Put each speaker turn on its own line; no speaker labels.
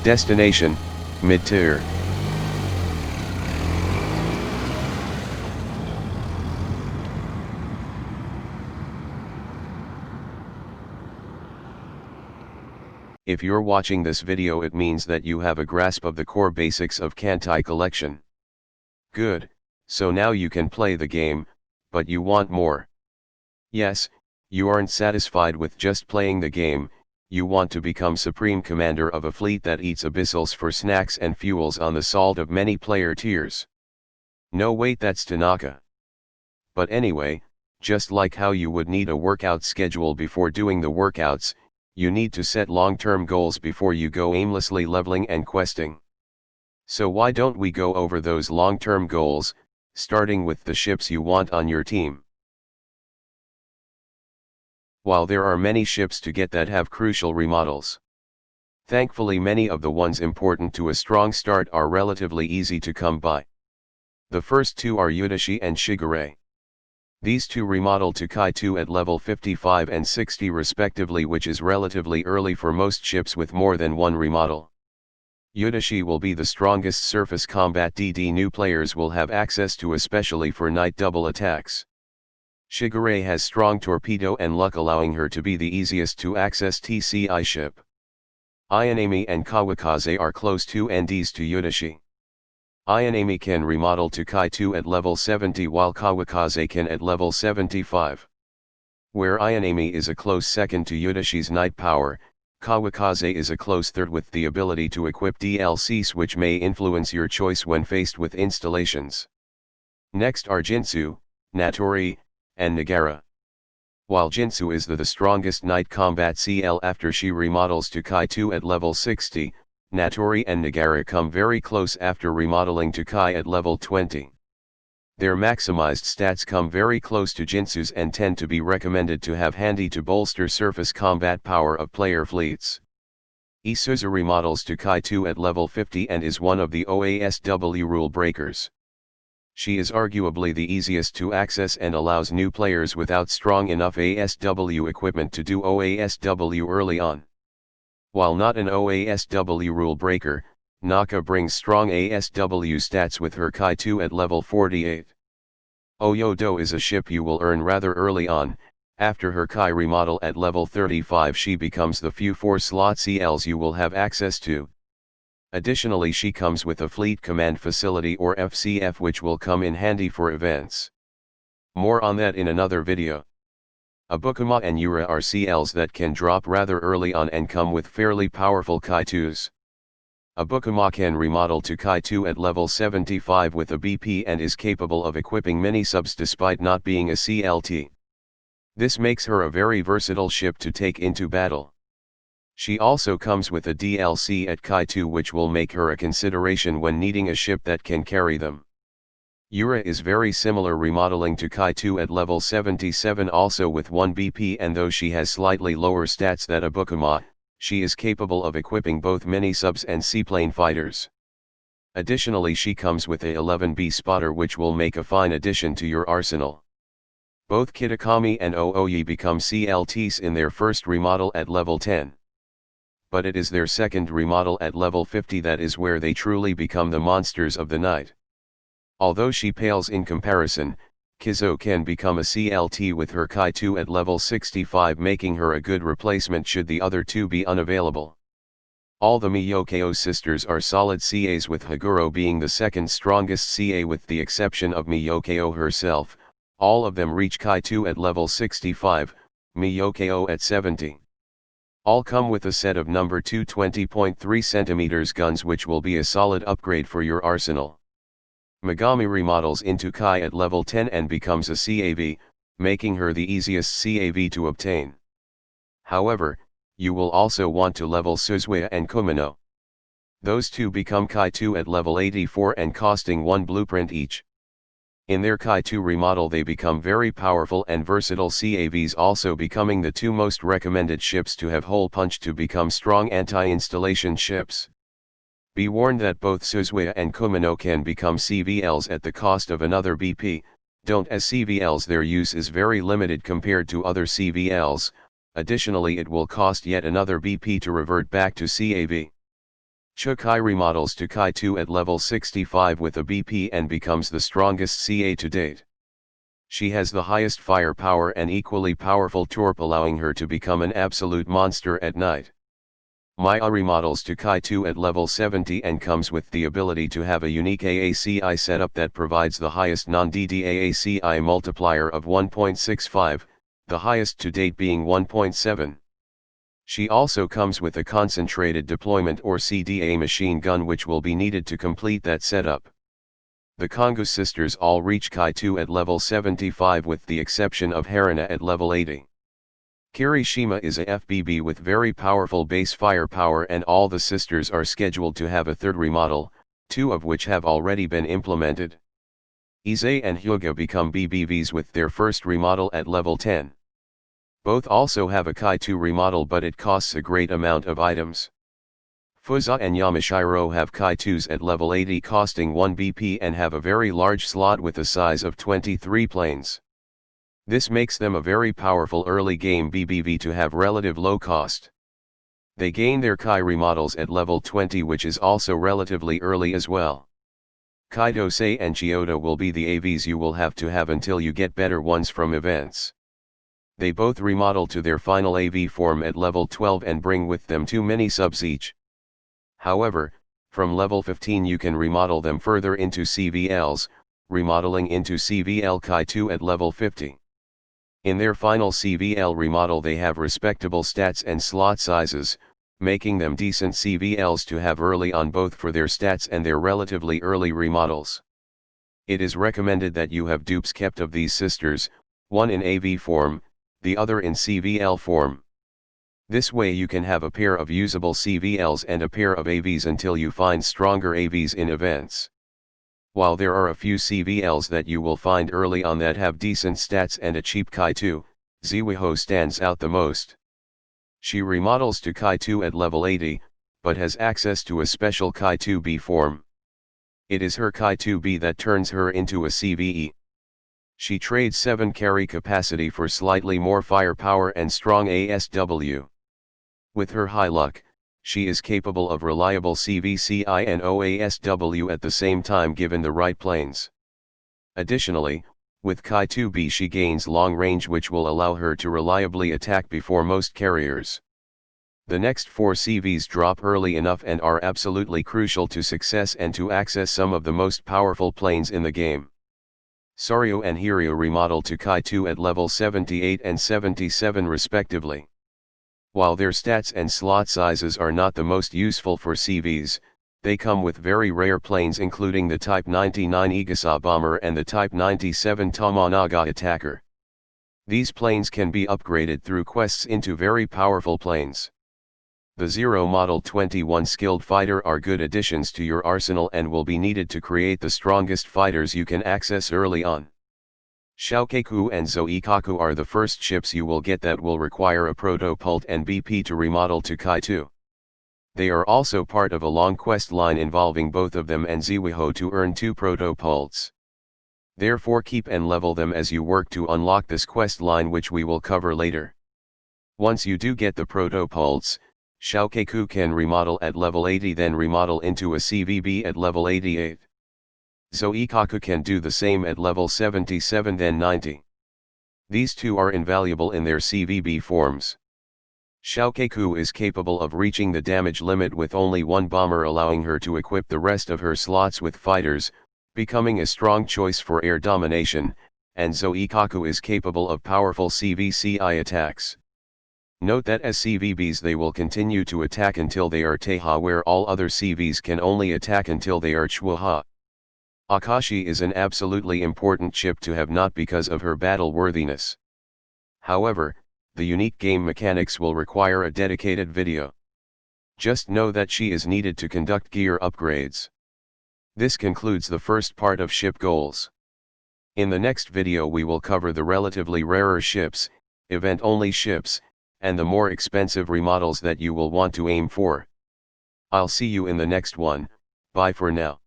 Destination, mid-tier. If you're watching this video, it means that you have a grasp of the core basics of KanColle collection. Good, so now you can play the game, but you want more. Yes, you aren't satisfied with just playing the game, you want to become supreme commander of a fleet that eats abyssals for snacks and fuels on the salt of many player tiers. No, wait, that's Tanaka. But anyway, just like how you would need a workout schedule before doing the workouts, you need to set long-term goals before you go aimlessly leveling and questing. So why don't we go over those long-term goals, starting with the ships you want on your team. While there are many ships to get that have crucial remodels, thankfully many of the ones important to a strong start are relatively easy to come by. The first two are Yudashi and Shigure. These two remodel to Kai 2 at level 55 and 60 respectively, which is relatively early for most ships with more than one remodel. Yudashi will be the strongest surface combat DD new players will have access to, especially for night double attacks. Shigure has strong torpedo and luck, allowing her to be the easiest to access TCI ship. Ayanami and Kawakaze are close 2 NDs to Yudashi. Ayanami can remodel to Kai 2 at level 70 while Kawakaze can at level 75. Where Ayanami is a close second to Yudashi's night power, Kawakaze is a close third with the ability to equip DLCs, which may influence your choice when faced with installations. Next are Jinsu, Natori, and Nagara. While Jinsu is the strongest night combat CL after she remodels to Kai 2 at level 60, Natori and Nagara come very close after remodeling to Kai at level 20. Their maximized stats come very close to Jinsu's and tend to be recommended to have handy to bolster surface combat power of player fleets. Isuzu remodels to Kai 2 at level 50 and is one of the OASW rule breakers. She is arguably the easiest to access and allows new players without strong enough ASW equipment to do OASW early on. While not an OASW rule breaker, Naka brings strong ASW stats with her Kai 2 at level 48. Oyodo is a ship you will earn rather early on. After her Kai remodel at level 35, she becomes the few 4-slot CLs you will have access to. Additionally, she comes with a Fleet Command Facility or FCF, which will come in handy for events. More on that in another video. Abukuma and Yura are CLs that can drop rather early on and come with fairly powerful Kai 2s. Abukuma can remodel to Kai 2 at level 75 with a BP and is capable of equipping many subs despite not being a CLT. This makes her a very versatile ship to take into battle. She also comes with a DLC at Kai 2, which will make her a consideration when needing a ship that can carry them. Yura is very similar, remodeling to Kai 2 at level 77 also with 1 BP, and though she has slightly lower stats than Abukuma, she is capable of equipping both mini-subs and seaplane fighters. Additionally, she comes with a 11B spotter, which will make a fine addition to your arsenal. Both Kitakami and Ooyi become CLTs in their first remodel at level 10. But it is their second remodel at level 50 that is where they truly become the monsters of the night. Although she pales in comparison, Kizo can become a CLT with her Kai 2 at level 65, making her a good replacement should the other two be unavailable. All the Miyokeo sisters are solid CAs, with Haguro being the second strongest CA with the exception of Miyokeo herself. All of them reach Kai 2 at level 65, Miyokeo at 70. All come with a set of number 2 20.3 cm guns, which will be a solid upgrade for your arsenal. Megami remodels into Kai at level 10 and becomes a CAV, making her the easiest CAV to obtain. However, you will also want to level Suzuya and Kumino. Those two become Kai 2 at level 84 and costing 1 blueprint each. In their Kai 2 remodel they become very powerful and versatile CAVs, also becoming the two most recommended ships to have hole punch to become strong anti-installation ships. Be warned that both Suzuya and Kumino can become CVLs at the cost of another BP. Don't, as CVLs their use is very limited compared to other CVLs. Additionally, it will cost yet another BP to revert back to CAV. Kai remodels to Kai 2 at level 65 with a BP and becomes the strongest CA to date. She has the highest firepower and equally powerful torp, allowing her to become an absolute monster at night. Maya remodels to Kai 2 at level 70 and comes with the ability to have a unique AACI setup that provides the highest non-DD AACI multiplier of 1.65, the highest to date being 1.7. She also comes with a concentrated deployment or CDA machine gun which will be needed to complete that setup. The Kongo sisters all reach Kai 2 at level 75 with the exception of Harina at level 80. Kirishima is a FBB with very powerful base firepower, and all the sisters are scheduled to have a third remodel, 2 of which have already been implemented. Ize and Hyuga become BBVs with their first remodel at level 10. Both also have a Kai 2 remodel, but it costs a great amount of items. Fuza and Yamashiro have Kai 2s at level 80 costing 1 BP and have a very large slot with a size of 23 planes. This makes them a very powerful early game BBV to have relative low cost. They gain their Kai remodels at level 20, which is also relatively early as well. Kaidosei and Chiyoda will be the AVs you will have to have until you get better ones from events. They both remodel to their final AV form at level 12 and bring with them 2 mini subs each. However, from level 15 you can remodel them further into CVLs, remodeling into CVL Kai 2 at level 50. In their final CVL remodel they have respectable stats and slot sizes, making them decent CVLs to have early on both for their stats and their relatively early remodels. It is recommended that you have dupes kept of these sisters, one in AV form, the other in CVL form. This way you can have a pair of usable CVLs and a pair of AVs until you find stronger AVs in events. While there are a few CVLs that you will find early on that have decent stats and a cheap Kai 2, Ziwiho stands out the most. She remodels to Kai 2 at level 80, but has access to a special Kai 2B form. It is her Kai 2B that turns her into a CVE. She trades 7 carry capacity for slightly more firepower and strong ASW. With her high luck, she is capable of reliable CVCI and OASW at the same time given the right planes. Additionally, with Kai 2B she gains long range which will allow her to reliably attack before most carriers. The next 4 CVs drop early enough and are absolutely crucial to success and to access some of the most powerful planes in the game. Soryu and Hiryu remodel to Kai 2 at level 78 and 77 respectively. While their stats and slot sizes are not the most useful for CVs, they come with very rare planes including the Type 99 Igasa bomber and the Type 97 Tomonaga attacker. These planes can be upgraded through quests into very powerful planes. The Zero Model 21 skilled fighter are good additions to your arsenal and will be needed to create the strongest fighters you can access early on. Shoukeiku and Zoikaku are the first ships you will get that will require a protopult and BP to remodel to Kai 2. They are also part of a long quest line involving both of them and Ziwiho to earn 2 protopults. Therefore keep and level them as you work to unlock this quest line, which we will cover later. Once you do get the protopults, Shoukeiku can remodel at level 80, then remodel into a CVB at level 88. Zoikaku can do the same at level 77 then 90. These two are invaluable in their CVB forms. Shoukeiku is capable of reaching the damage limit with only 1 bomber, allowing her to equip the rest of her slots with fighters, becoming a strong choice for air domination, and Zoikaku is capable of powerful CVCI attacks. Note that as CVBs they will continue to attack until they are Teiha, where all other CVs can only attack until they are Chuha. Akashi is an absolutely important ship to have, not because of her battle worthiness. However, the unique game mechanics will require a dedicated video. Just know that she is needed to conduct gear upgrades. This concludes the first part of ship goals. In the next video we will cover the relatively rarer ships, event-only ships, and the more expensive remodels that you will want to aim for. I'll see you in the next one. Bye for now.